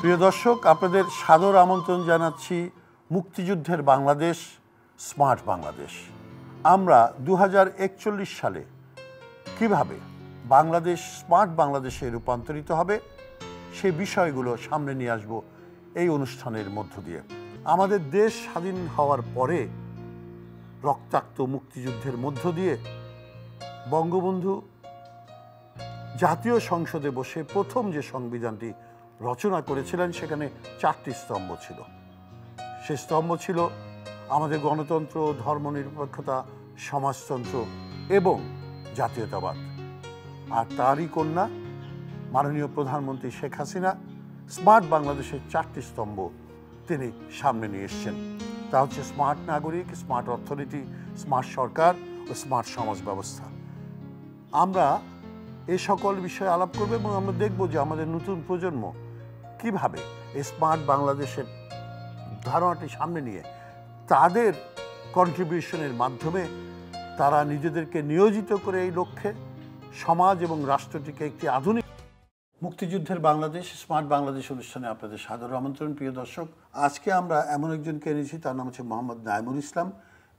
প্রিয় দর্শক, আপনাদের সাদর আমন্ত্রণ জানাচ্ছি মুক্তিযুদ্ধের বাংলাদেশ, স্মার্ট বাংলাদেশ। আমরা 2041 সালে কিভাবে বাংলাদেশ স্মার্ট বাংলাদেশে রূপান্তরিত হবে সে বিষয়গুলো সামনে নিয়ে আসব এই অনুষ্ঠানের মধ্য দিয়ে। আমাদের দেশ স্বাধীন হওয়ার পরে রক্তাক্ত মুক্তিযুদ্ধের মধ্য দিয়ে বঙ্গবন্ধু জাতীয় সংসদে বসে প্রথম যে সংবিধানটি রচনা করেছিলেন সেখানে 4টি স্তম্ভ ছিল। সে স্তম্ভ ছিল আমাদের গণতন্ত্র, ধর্মনিরপেক্ষতা, সমাজতন্ত্র এবং জাতীয়তাবাদ। আর তারই কন্যা মাননীয় প্রধানমন্ত্রী শেখ হাসিনা স্মার্ট বাংলাদেশের 4টি স্তম্ভ তিনি সামনে নিয়ে এসছেন। তা হচ্ছে স্মার্ট নাগরিক, স্মার্ট অর্থনীতি, স্মার্ট সরকার ও স্মার্ট সমাজ ব্যবস্থা। আমরা এই সকল বিষয়ে আলাপ করব এবং আমরা দেখব যে আমাদের নতুন প্রজন্ম কিভাবে এই স্মার্ট বাংলাদেশের ধারণাটি সামনে নিয়ে তাদের কন্ট্রিবিউশনের মাধ্যমে তারা নিজেদেরকে নিয়োজিত করে এই লক্ষ্যে সমাজ এবং রাষ্ট্রটিকে একটি আধুনিক মুক্তিযুদ্ধের বাংলাদেশ, স্মার্ট বাংলাদেশ অনুষ্ঠানে আপনাদের সাদর আমন্ত্রণ। প্রিয় দর্শক, আজকে আমরা এমন একজনকে এনেছি, তার নাম হচ্ছে মোহাম্মদ নাইমুল ইসলাম।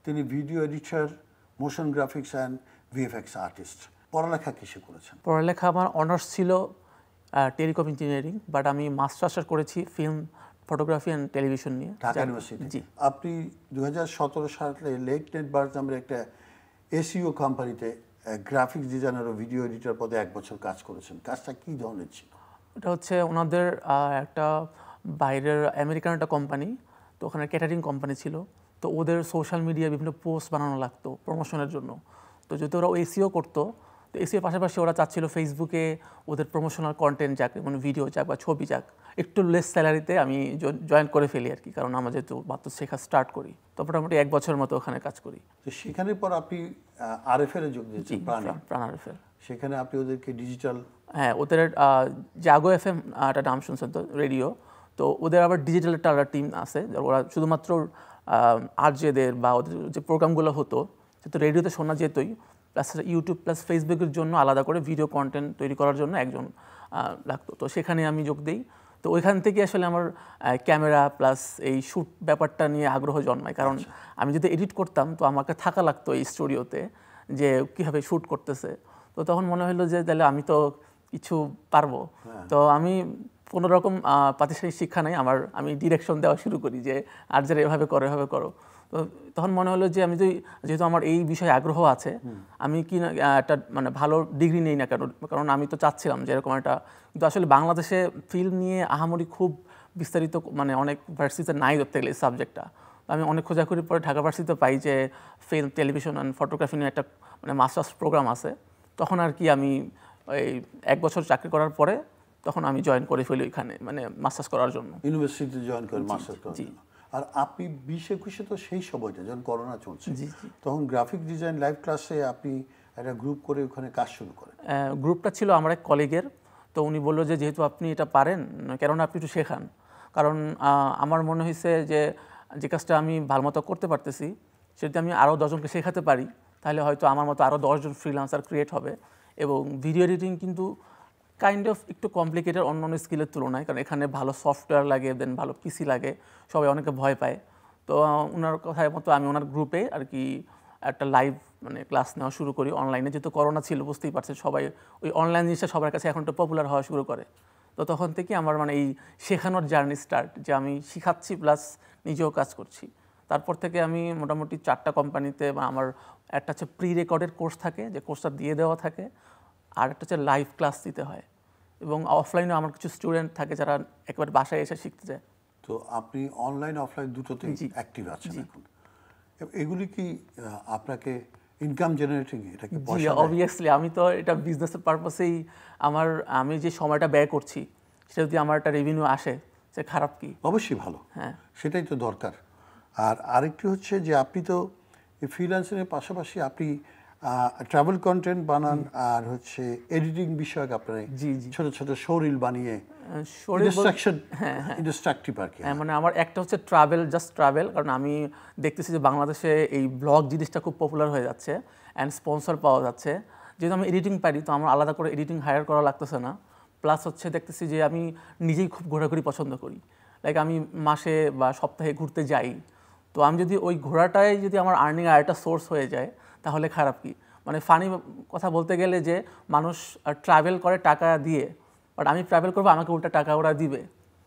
তিনি video editor, motion graphics and VFX artist. পড়ালেখা কিসে করেছেন? পড়ালেখা আমার অনার্স ছিল টেলিকম ইঞ্জিনিয়ারিং, বাট আমি মাস্টার্স করেছি ফিল্ম, ফটোগ্রাফি অ্যান্ড টেলিভিশন নিয়ে ঢাকা ইউনিভার্সিটি। আপনি 2017 সালে লেট নেট বার্জ নামের একটা এসইও কোম্পানিতে গ্রাফিক্স ডিজাইনার ও ভিডিও এডিটর পদে 1 বছর কাজ করেছেন। কাজটা কী ধরনের ছিল? এটা হচ্ছে ওনাদের একটা বাইরের আমেরিকান একটা কোম্পানি, তো ওখানে ক্যাটারিং কোম্পানি ছিল। তো ওদের সোশ্যাল মিডিয়ায় বিভিন্ন পোস্ট বানানো লাগতো প্রমোশনের জন্য। তো যেহেতু ওরা এসইও করতো, তো এসইওর পাশাপাশি ওরা চাচ্ছিল ফেসবুকে ওদের প্রমোশনাল কন্টেন্ট যাক, মানে ভিডিও যাক বা ছবি যাক, একটু লেস স্যালারিতে আমি জয়েন করে ফেলি আর কি, কারণ আমরা যেহেতু মাত্র শেখা স্টার্ট করি। তো মোটামুটি 1 বছরের মতো ওখানে কাজ করি। তো সেখানে পর আপনি আরএফএল-এ যোগ দিয়েছেন, প্রাণ আরএফএল। সেখানে আপনি ওদেরকে ডিজিটাল, হ্যাঁ, ওদের জাগো এফএম একটা নাম শুনছেন তো, রেডিও। তো ওদের আবার ডিজিটাল একটা টিম আছে, ওরা শুধুমাত্র আরজেদের বা ওদের যে প্রোগ্রামগুলো হতো সেটা রেডিওতে শোনা যেতই, প্লাস ইউটিউব প্লাস ফেসবুকের জন্য আলাদা করে ভিডিও কন্টেন্ট তৈরি করার জন্য একজন লাগতো। তো সেখানে আমি যোগ দিই। তো ওইখান থেকে আসলে আমার ক্যামেরা প্লাস এই শ্যুট ব্যাপারটা নিয়ে আগ্রহ জন্মায়, কারণ আমি যদি এডিট করতাম তো আমাকে থাকা লাগতো এই স্টুডিওতে যে কীভাবে শ্যুট করতেছে। তো তখন মনে হলো যে তাহলে আমি তো কিছু পারবো। তো আমি কোনো রকম প্রাতিষ্ঠানিক শিক্ষা নেই আমার, আমি ডিরেকশন দেওয়া শুরু করি যে আর যারা এভাবে করো এভাবে করো। তো তখন মনে হলো যে আমি যেহেতু আমার এই বিষয়ে আগ্রহ আছে, আমি কি না একটা মানে ভালো ডিগ্রি নেই না কেন, কারণ আমি তো চাচ্ছিলাম যে এরকম একটা, কিন্তু আসলে বাংলাদেশে ফিল্ম নিয়ে আহামরি খুব বিস্তারিত মানে অনেক ভার্সিটিতে নাই ধরতে গেলে এই সাবজেক্টটা। আমি অনেক খোঁজাখুঁজির পরে ঢাকা ভার্সিটিতে পাই যে ফিল্ম, টেলিভিশন অ্যান্ড ফটোগ্রাফি নিয়ে একটা মানে মাস্টার্স প্রোগ্রাম আছে। তখন আর কি আমি এই 1 বছর চাকরি করার পরে তখন আমি জয়েন করে ফেলি এখানে, মানে মাস্টার্স করার জন্য ইউনিভার্সিটিতে জয়েন করে মাস্টার্স করার জন্য। আর আপনি 20-21 তো সেই সময়টা যখন করোনা চলছে, তখন গ্রাফিক ডিজাইন লাইভ ক্লাসে আপনি একটা গ্রুপ করে ওখানে কাজ শুরু করেন। গ্রুপটা ছিল আমার এক কলিগের। তো উনি বললো যে যেহেতু আপনি এটা পারেন, কেননা আপনি একটু শেখান। কারণ আমার মনে হয়েছে যে কাজটা আমি ভালো মতো করতে পারতেছি, সেটা আমি আরও 10 জনকে শেখাতে পারি, তাহলে হয়তো আমার মতো আরও 10 জন ফ্রিল্যান্সার ক্রিয়েট হবে। এবং ভিডিও এডিটিং কিন্তু কাইন্ড অফ একটু কমপ্লিকেটেড অন্য স্কিলের তুলনায়, কারণ এখানে ভালো সফটওয়্যার লাগে, দেন ভালো পিসি লাগে, সবাই অনেকে ভয় পায়। তো ওনার কথার মতো আমি ওনার গ্রুপে আর কি একটা লাইভ মানে ক্লাস নেওয়া শুরু করি অনলাইনে। যেহেতু করোনা ছিল, বুঝতেই পারছেন সবাই ওই অনলাইন জিনিসটা সবার কাছে এখন একটু পপুলার হওয়া শুরু করে। তো তখন থেকে আমার মানে এই শেখানোর জার্নি স্টার্ট, যে আমি শিখাচ্ছি প্লাস নিজেও কাজ করছি। তারপর থেকে আমি মোটামুটি 4টা কোম্পানিতে, বা আমার একটা হচ্ছে প্রি রেকর্ডেড কোর্স থাকে, যে কোর্সটা দিয়ে দেওয়া থাকে, আর একটা হচ্ছে লাইভ ক্লাস দিতে হয়, এবং অফলাইনে আমার কিছু স্টুডেন্ট থাকে যারা একবার বাসায় এসে শিখতে যায়। তো আপনি অনলাইন অফলাইন দুটোতেই অ্যাক্টিভ আছেন এখন। এগুলি কি আপনাকে ইনকাম জেনারেটিং? এটা কি পয়সা? অবভিয়াসলি, আমি তো এটা বিজনেসের পারপাসেই আমি যে সময়টা ব্যয় করছি সেটা যদি আমার একটা রেভিনিউ আসে, সে খারাপ কি? অবশ্যই ভালো, হ্যাঁ, সেটাই তো দরকার। আর আরেকটি হচ্ছে যে আপনি তো এই ফ্রিল্যান্সিংয়ের পাশাপাশি আপনি ট্রাভেল কন্টেন্ট বানান, আর হচ্ছে এডিটিং বিষয়ক আপনার ছোট ছোট শোরিল বানিয়ে ইনস্ট্রাকটিভ আর কি। মানে আমার একটা হচ্ছে ট্রাভেল, জাস্ট ট্রাভেল, কারণ আমি দেখতেছি যে বাংলাদেশে এই ব্লগ জিনিসটা খুব পপুলার হয়ে যাচ্ছে অ্যান্ড স্পন্সর পাওয়া যাচ্ছে। যেহেতু আমি এডিটিং পারি, তো আমার আলাদা করে এডিটিং হায়ার করা লাগতেছে না। প্লাস হচ্ছে দেখতেছি যে আমি নিজেই খুব ঘোরাঘুরি পছন্দ করি, লাইক আমি মাসে বা সপ্তাহে ঘুরতে যাই। তো আমি যদি ওই ঘোরাটাই যদি আমার আর্নিং আর একটা সোর্স হয়ে যায় তাহলে খারাপ কি? মানে ফানি কথা বলতে গেলে যে মানুষ ট্রাভেল করে টাকা দিয়ে, বাট আমি ট্রাভেল করবো আমাকে উল্টা টাকা ওরা দিবে।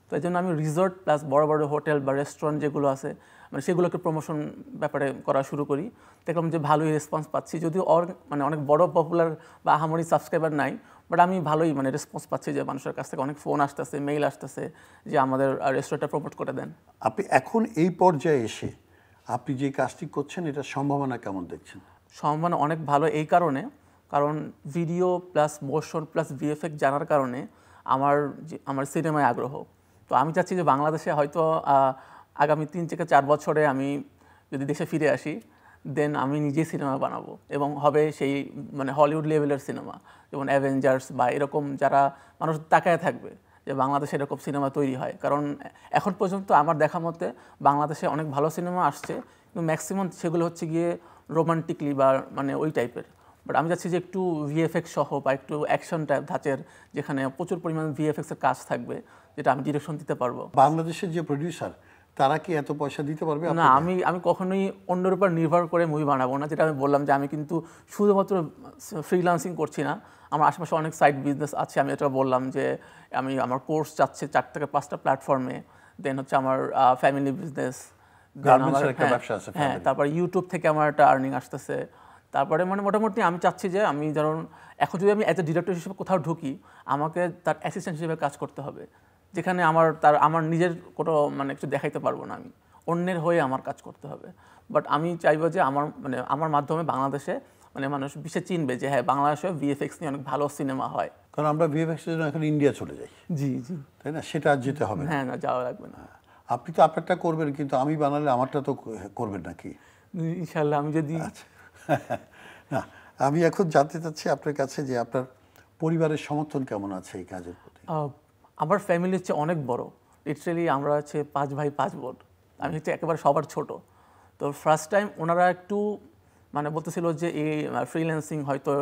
তো এই জন্য আমি রিসোর্ট প্লাস বড় বড় হোটেল বা রেস্টুরেন্ট যেগুলো আছে মানে সেগুলোকে প্রমোশন ব্যাপারে করা শুরু করি। দেখলাম যে ভালোই রেসপন্স পাচ্ছি, যদিও মানে অনেক বড় পপুলার বা আহামরি সাবস্ক্রাইবার নাই, বাট আমি ভালোই মানে রেসপন্স পাচ্ছি যে মানুষের কাছ থেকে অনেক ফোন আসতেছে, মেইল আসতেছে যে আমাদের রেস্টুরেন্টটা প্রমোট করে দেন। আপনি এখন এই পর্যায়ে এসে আপনি যে কাজটি করছেন এটার সম্ভাবনা কেমন দেখছেন? সম্ভাবনা অনেক ভালো এই কারণে, কারণ video plus motion plus VFX জানার কারণে আমার সিনেমায় আগ্রহ। তো আমি চাচ্ছি যে বাংলাদেশে হয়তো আগামী 3 থেকে 4 বছরে আমি যদি দেশে ফিরে আসি, দেন আমি নিজেই সিনেমা বানাবো এবং হবে সেই মানে হলিউড লেভেলের সিনেমা, যেমন অ্যাভেঞ্জার্স বা এরকম, যারা মানুষ তাকায় থাকবে যে বাংলাদেশে এরকম সিনেমা তৈরি হয়। কারণ এখন পর্যন্ত আমার দেখা মতে বাংলাদেশে অনেক ভালো সিনেমা আসছে, কিন্তু ম্যাক্সিমাম সেগুলো হচ্ছে গিয়ে রোমান্টিকলি বা মানে ওই টাইপের। বাট আমি চাচ্ছি যে একটু ভিএফএক্স সহ বা একটু অ্যাকশন টাইপ ধাঁচের, যেখানে প্রচুর পরিমাণে ভিএফএক্সের কাজ থাকবে, যেটা আমি ডিরেকশন দিতে পারবো। বাংলাদেশের যে প্রডিউসার তারা কি এত পয়সা দিতে পারবে? না, আমি কখনোই অন্যের উপর নির্ভর করে মুভি বানাবো না। যেটা আমি বললাম যে আমি কিন্তু শুধুমাত্র ফ্রিল্যান্সিং করছি না, আমার আশেপাশে অনেক সাইড বিজনেস আছে। আমি এটা বললাম যে আমার কোর্স যাচ্ছে 4 থেকে 5টা প্ল্যাটফর্মে, দেন হচ্ছে আমার ফ্যামিলি বিজনেস, হ্যাঁ, তারপর ইউটিউব থেকে আমার একটা আর্নিং আসতেছে। তারপরে মানে মোটামুটি আমি চাচ্ছি যে আমি ধরুন এখন যদি আমি অ্যাজ এ ডিরেক্টর হিসেবে কোথাও ঢুকি, আমাকে তার অ্যাসিস্ট্যান্ট হিসেবে কাজ করতে হবে, যেখানে আমার নিজের কোনো মানে কিছু দেখাইতে পারবো না, আমি অন্যের হয়ে আমার কাজ করতে হবে। বাট আমি চাইবো যে আমার মাধ্যমে বাংলাদেশে মানে মানুষ বিশ্বে চিনবে যে হ্যাঁ, বাংলাদেশে ভিএফএক্স নিয়ে অনেক ভালো সিনেমা হয়। কারণ আমরা ভিএফএক্স এর জন্য এখন ইন্ডিয়া চলে যাই। জি জি, তাই না? সেটা আর যেতে হবে না। হ্যাঁ, না, যাওয়া লাগবে না। আপনি তো আপনারটা করবেন, কিন্তু আমি বানালে আমারটা তো করবেন নাকি? ইনশাল্লাহ, আমি যদি আচ্ছা। না, আমি এখন জানতে চাচ্ছি আপনার কাছে যে আপনার পরিবারের সমর্থন কেমন আছে এই কাজের প্রতি? আমার ফ্যামিলি হচ্ছে অনেক বড়, লিটারেলি আমরা হচ্ছে 5 ভাই 5 বোন। আমি হচ্ছে একেবারে সবার ছোট। তো ফার্স্ট টাইম ওনারা একটু মানে বলতেছিল যে এই ফ্রিল্যান্সিং হয়তো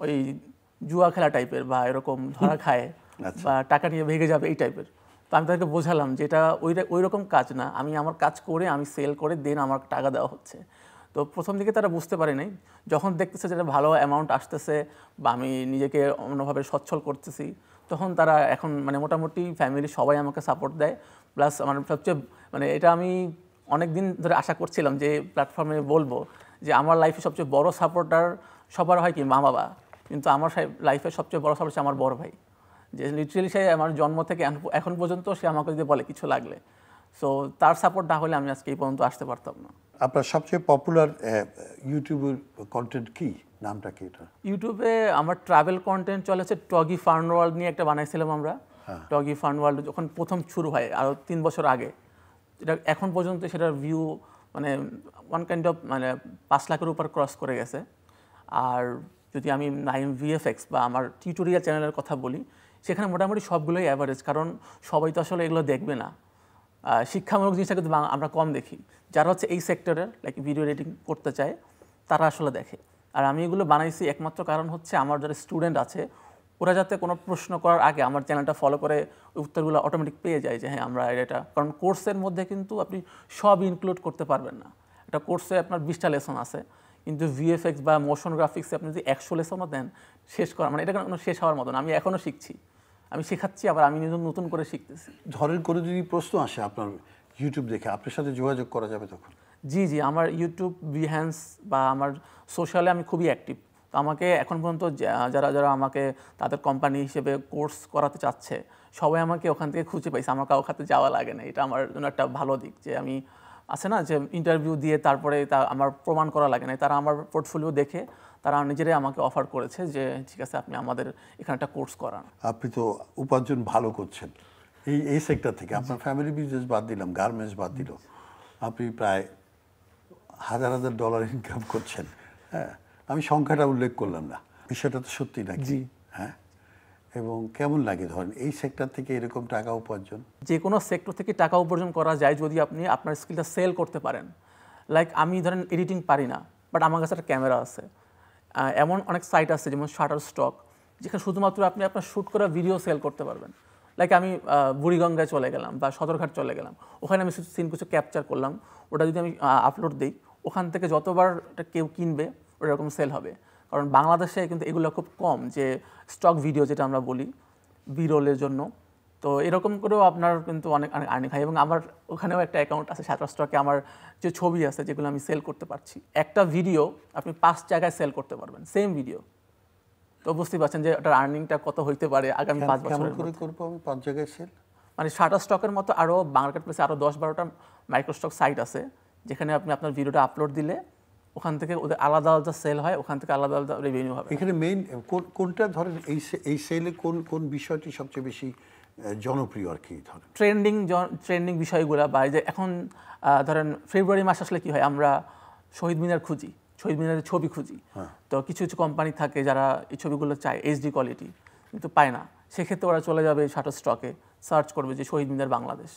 ওই জুয়া খেলা টাইপের বা এরকম ধরা খায় বা টাকা নিয়ে ভেঙে যাবে এই টাইপের। তো আমি তাদেরকে বোঝালাম যে এটা ওই রকম কাজ না, আমি আমার কাজ করে আমি সেল করে দেন আমার টাকা দেওয়া হচ্ছে। তো প্রথম দিকে তারা বুঝতে পারে নাই, যখন দেখতেছে যেটা ভালো অ্যামাউন্ট আসতেছে বা আমি নিজেকে অন্যভাবে সচ্ছল করতেছি, তখন তারা এখন মানে মোটামুটি ফ্যামিলি সবাই আমাকে সাপোর্ট দেয়। প্লাস আমার সবচেয়ে মানে এটা আমি অনেক দিন ধরে আশা করছিলাম যে প্ল্যাটফর্মে বলবো যে আমার লাইফে সবচেয়ে বড় সাপোর্টার সবার হয় কি মা বাবা, কিন্তু আমার লাইফের সবচেয়ে বড় সাপোর্ট হচ্ছে আমার বড় ভাই, যে লিটারেলি সে আমার জন্ম থেকে এখন পর্যন্ত সে আমাকে যদি বলে কিছু লাগলে, সো তার সাপোর্ট না হলে আমি আজকে এই পর্যন্ত আসতে পারতাম না। আপনার সবচেয়ে পপুলার ইউটিউবের কন্টেন্ট কি? নামটা কি এটা? ইউটিউবে আমার ট্রাভেল কন্টেন্ট চলে হচ্ছে টগি ফান ওয়ার্ল্ড নিয়ে একটা বানাইছিলাম আমরা। টগি ফান ওয়ার্ল্ড যখন প্রথম শুরু হয় আরও 3 বছর আগে, এটা এখন পর্যন্ত সেটার ভিউ মানে ওয়ান কাইন্ড অফ মানে 5 লাখের উপর ক্রস করে গেছে। আর যদি আমি নাইম ভিএফএক্স বা আমার টিউটোরিয়াল চ্যানেলের কথা বলি, সেখানে মোটামুটি সবগুলোই অ্যাভারেজ, কারণ সবাই তো আসলে এগুলো দেখবে না। শিক্ষামূলক জিনিসটা কিন্তু আমরা কম দেখি। যারা হচ্ছে এই সেক্টরের লাইক ভিডিও এডিটিং করতে চায় তারা আসলে দেখে। আর আমি এগুলো বানাইছি একমাত্র কারণ হচ্ছে আমার যারা স্টুডেন্ট আছে ওরা যাতে কোনো প্রশ্ন করার আগে আমার চ্যানেলটা ফলো করে ওই উত্তরগুলো অটোমেটিক পেয়ে যায় যে হ্যাঁ আমরা এটা, কারণ কোর্সের মধ্যে কিন্তু আপনি সব ইনক্লুড করতে পারবেন না। একটা কোর্সে আপনার 20টা লেসন আছে, কিন্তু ভিএফএক্স বা মোশন গ্রাফিক্সে আপনি যদি 100 লেসনও দেন শেষ করা মানে এটা কোনো শেষ হওয়ার মতন। আমি এখনও শিখছি, আমি শেখাচ্ছি, আবার আমি নতুন করে শিখতেছি। ধরেন করে যদি প্রশ্ন আসে আপনার ইউটিউব দেখে, আপনার সাথে যোগাযোগ করা যাবে তখন? জি জি, আমার ইউটিউব, বিহ্যান্স বা আমার সোশ্যালে আমি খুবই অ্যাক্টিভ। তো আমাকে এখন পর্যন্ত যারা আমাকে তাদের কোম্পানি হিসেবে কোর্স করাতে চাচ্ছে সবাই আমাকে ওখান থেকে খুঁজে পাইছে, আমার কারো খাতে যাওয়া লাগে না। এটা আমার জন্য একটা ভালো দিক যে আমি আছে না যে ইন্টারভিউ দিয়ে তারপরে আমার প্রমাণ করা লাগে না, তারা আমার পোর্টফোলিও দেখে তারা নিজেরাই আমাকে অফার করেছে যে ঠিক আছে আপনি আমাদের এখানে একটা কোর্স করান। আপনি তো উপার্জন ভালো করছেন এই সেক্টর থেকে। আপনার ফ্যামিলি বিজনেস বাদ দিলাম, গার্মেন্টস বাদ দিল, আপনি প্রায় $1000 ইনকাম করছেন। হ্যাঁ, আমি সংখ্যাটা উল্লেখ করলাম না, বিষয়টা তো সত্যি নাকি? হ্যাঁ, এবং কেমন লাগে ধরেন এই সেক্টর থেকে এরকম টাকা উপার্জন? যে কোনো সেক্টর থেকে টাকা উপার্জন করা যায় যদি আপনি আপনার স্কিলটা সেল করতে পারেন। লাইক আমি ধরেন এডিটিং পারি না, বাট আমার কাছে একটা ক্যামেরা আছে। এমন অনেক সাইট আছে যেমন শাটার স্টক, যেখানে শুধুমাত্র আপনি আপনার শ্যুট করা ভিডিও সেল করতে পারবেন। লাইক আমি বুড়িগঙ্গায় চলে গেলাম বা সদরঘাট চলে গেলাম, ওখানে আমি সিন কিছু ক্যাপচার করলাম, ওটা যদি আমি আপলোড দিই, ওখান থেকে যতবার কেউ কিনবে ওরকম সেল হবে। কারণ বাংলাদেশে কিন্তু এগুলো খুব কম, যে স্টক ভিডিও যেটা আমরা বলি বিরলের জন্য। তো এরকম করেও আপনার কিন্তু অনেক অনেক আর্নিং হয়। এবং আমার ওখানেও একটা অ্যাকাউন্ট আছে শাটারস্টকে, আমার যে ছবি আছে যেগুলো আমি সেল করতে পারছি। একটা ভিডিও আপনি 5 জায়গায় সেল করতে পারবেন, সেম ভিডিও। তো বুঝতেই পারছেন যে ওটার আর্নিংটা কত হইতে পারে আগামী 5 বছরের করে করবো আমি 5 জায়গায় সেল? মানে শাটারস্টকের মতো আরও মার্কেট প্লেসে আরও 10-12টা মাইক্রোস্টক সাইট আছে, যেখানে আপনি আপনার ভিডিওটা আপলোড দিলে ওখান থেকে ওদের আলাদা আলাদা সেল হয়, ওখান থেকে আলাদা আলাদা রেভিনিউ হবে। এখানে মেইন কোনটা ধরেন এই সেলে কোন বিষয়টি সবচেয়ে বেশি জনপ্রিয় আর কি ধরেন? ট্রেন্ডিং বিষয়গুলো, বা এই যে এখন ধরেন ফেব্রুয়ারি মাস আসলে কি হয়, আমরা শহীদ মিনার খুঁজি, শহীদ মিনারের ছবি খুঁজি। তো কিছু কিছু কোম্পানি থাকে যারা এই ছবিগুলো চায় এইচডি কোয়ালিটি, কিন্তু পায় না। সেক্ষেত্রে ওরা চলে যাবে শাটারস্টকে, সার্চ করবে যে শহীদ মিনার বাংলাদেশ।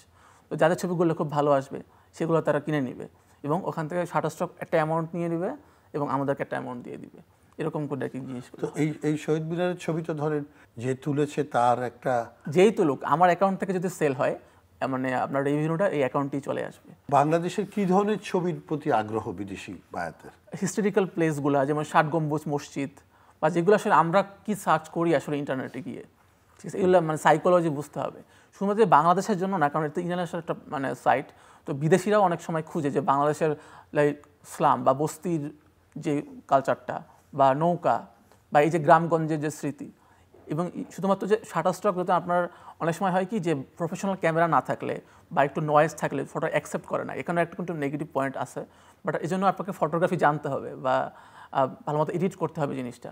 তো যাদের ছবিগুলো খুব ভালো আসবে সেগুলো তারা কিনে নেবে, এবং ওখান থেকে শাটারস্টক একটা অ্যামাউন্ট নিয়ে নেবে এবং আমাদেরকে একটা অ্যামাউন্ট দিয়ে দিবে। এরকম করে আর কি জিনিসগুলো। তো এই শহীদ মিনারের ছবি তো ধরেন যে তুলেছে তার একটা, যেই তুলুক আমার অ্যাকাউন্ট থেকে যদি সেল হয়, মানে আপনার রেভিনিউটা এই অ্যাকাউন্টেই চলে আসবে। বাংলাদেশের কি ধরনের ছবির প্রতি আগ্রহ বিদেশি বায়াতের? হিস্টোরিক্যাল প্লেসগুলো, যেমন 60 গম্বুজ মসজিদ, বা যেগুলো আসলে আমরা কি সার্চ করি আসলে ইন্টারনেটে গিয়ে, ঠিক আছে, এগুলো মানে সাইকোলজি বুঝতে হবে। শুধুমাত্র বাংলাদেশের জন্য না, কারণ এটা ইন্টারন্যাশনাল একটা মানে সাইট। তো বিদেশিরাও অনেক সময় খুঁজে যে বাংলাদেশের লাইক স্লাম বা বস্তির যে কালচারটা, বা নৌকা, বা এই যে গ্রামগঞ্জের যে স্মৃতি। এবং শুধুমাত্র যে শাটারস্টক, যাতে আপনার অনেক সময় হয় কি যে প্রফেশনাল ক্যামেরা না থাকলে বা একটু নয়েজ থাকলে ফটো অ্যাকসেপ্ট করে না। এখানে একটা কিন্তু নেগেটিভ পয়েন্ট আছে, বাট এই জন্য আপনাকে ফটোগ্রাফি জানতে হবে বা ভালো মতো এডিট করতে হবে জিনিসটা।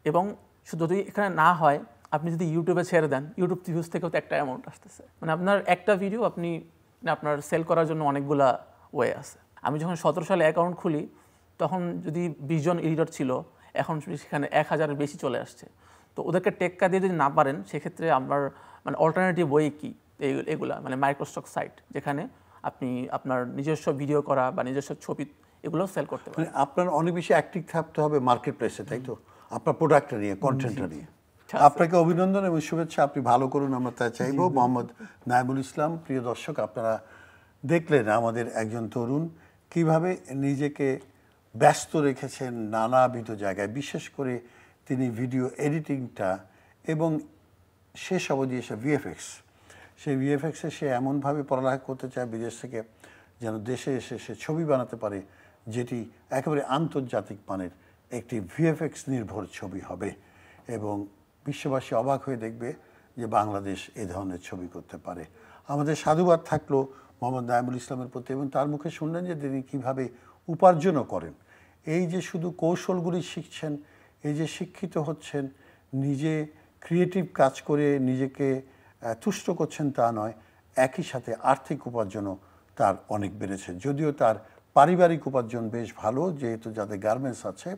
এবং শুধু যদি এখানে না হয়, আপনি যদি ইউটিউবে ছেড়ে দেন, ইউটিউব ভিউজ থেকেও তো একটা অ্যামাউন্ট আসতেছে। মানে আপনার একটা ভিডিও আপনি আপনার সেল করার জন্য অনেকগুলা ওয়ে আছে। আমি যখন 17 সালে অ্যাকাউন্ট খুলি, তখন যদি 20 জন এডিটর ছিল, এখন সেখানে 1000-এর বেশি চলে আসছে। তো ওদেরকে টেক্কা দিয়ে যদি না পারেন, সেক্ষেত্রে আমার মানে অল্টারনেটিভ ওয়ে কি এগুলা, মানে মাইক্রোস্টক সাইট, যেখানে আপনি আপনার নিজস্ব ভিডিও করা বা নিজস্ব ছবি এগুলো সেল করতে পারেন। মানে আপনার অনেক বেশি অ্যাক্টিভ থাকতে হবে মার্কেট প্লেসে, তাই তো? আপনার প্রোডাক্টটা নিয়ে, কন্টেন্টটা নিয়ে। আপনাকে অভিনন্দন এবং শুভেচ্ছা, আপনি ভালো করুন, আমরা তাই চাইবো। মোহাম্মদ নাইমুল ইসলাম, প্রিয় দর্শক, আপনারা দেখলেন আমাদের একজন তরুণ কিভাবে নিজেকে ব্যস্ত রেখেছেন নানাবিধ জায়গায়। বিশেষ করে তিনি ভিডিও এডিটিংটা এবং শেষ অবধি এসে ভিএফএক্স, সেই ভিএফএক্সে সে এমনভাবে পড়ালেখা করতে চায় বিদেশ থেকে, যেন দেশে এসে সে ছবি বানাতে পারে যেটি একেবারে আন্তর্জাতিক মানের একটি ভিএফএক্স নির্ভর ছবি হবে, এবং বিশ্ববাসী অবাক হয়ে দেখবে যে বাংলাদেশ এ ধরনের ছবি করতে পারে। আমাদের সাধুবাদ থাকলো মোহাম্মদ নাইমুল ইসলামের প্রতি, এবং তার মুখে শুনলেন যে তিনি কীভাবে উপার্জনও করেন। এই যে শুধু কৌশলগুলি শিখছেন, এই যে শিক্ষিত হচ্ছেন, নিজে ক্রিয়েটিভ কাজ করে নিজেকে তুষ্ট করছেন তা নয়, একই সাথে আর্থিক উপার্জনও তার অনেক বেড়েছে। যদিও তার পারিবারিক উপার্জন বেশ ভালো, যেহেতু যাদের গার্মেন্টস আছে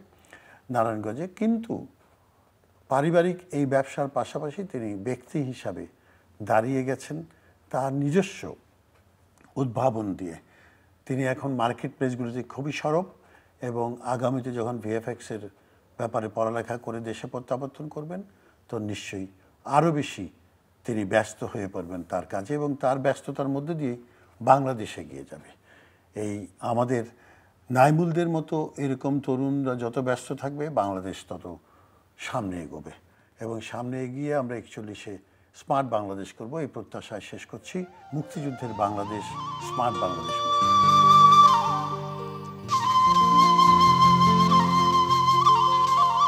নারায়ণগঞ্জে, কিন্তু পারিবারিক এই ব্যবসার পাশাপাশি তিনি ব্যক্তি হিসাবে দাঁড়িয়ে গেছেন তার নিজস্ব উদ্ভাবন দিয়ে। তিনি এখন মার্কেট প্লেসগুলিতে খুবই সরব, এবং আগামীতে যখন ভিএফএক্সের ব্যাপারে পড়ালেখা করে দেশে প্রত্যাবর্তন করবেন, তো নিশ্চয়ই আরও বেশি তিনি ব্যস্ত হয়ে পড়বেন তার কাজে, এবং তার ব্যস্ততার মধ্যে দিয়ে বাংলাদেশে গিয়ে যাবে। এই আমাদের নাইমুলদের মতো এরকম তরুণরা যত ব্যস্ত থাকবে, বাংলাদেশ তত সামনে এগোবে, এবং সামনে এগিয়ে আমরা 41-এ স্মার্ট বাংলাদেশ করব, এই প্রত্যাশায় শেষ করছি। মুক্তিযুদ্ধের বাংলাদেশ, স্মার্ট বাংলাদেশ।